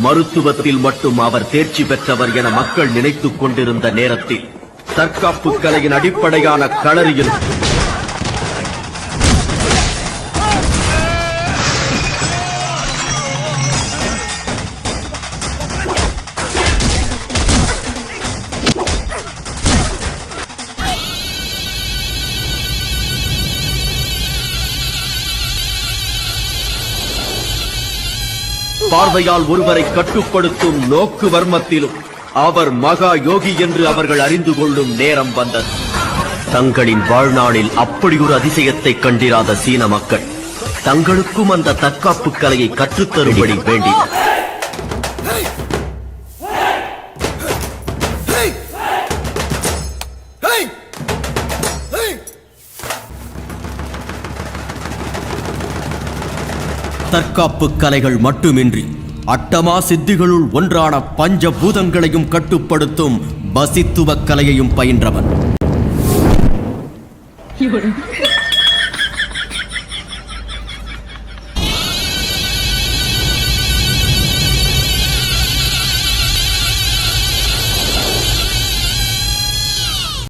மருத்துவத்தில் மட்டும் அவர் தேர்ச்சி பெற்றவர் என மக்கள் நினைத்துக் கொண்டிருந்த நேரத்தில் தற்காப்பு கலையின் அடிப்படையான களரியில் பார்வையால் ஒருவரை கட்டுப்படுத்தும் நோக்கு வர்மத்திலும் அவர் மகா யோகி என்று அவர்கள் அறிந்து கொள்ளும் நேரம் வந்தது. தங்களின் வாழ்நாளில் அப்படி ஒரு அதிசயத்தை கண்டிராத சீன மக்கள் தங்களுக்கும் அந்த தற்காப்பு கலையை கற்றுத்தரும்படி வேண்டினர். தற்காப்பு கலைகள் மட்டுமின்றி அட்டமா சித்திகளுள் ஒன்றான பஞ்சபூதங்களையும் கட்டுப்படுத்தும் பசித்துவ கலையையும் பயின்றவன்.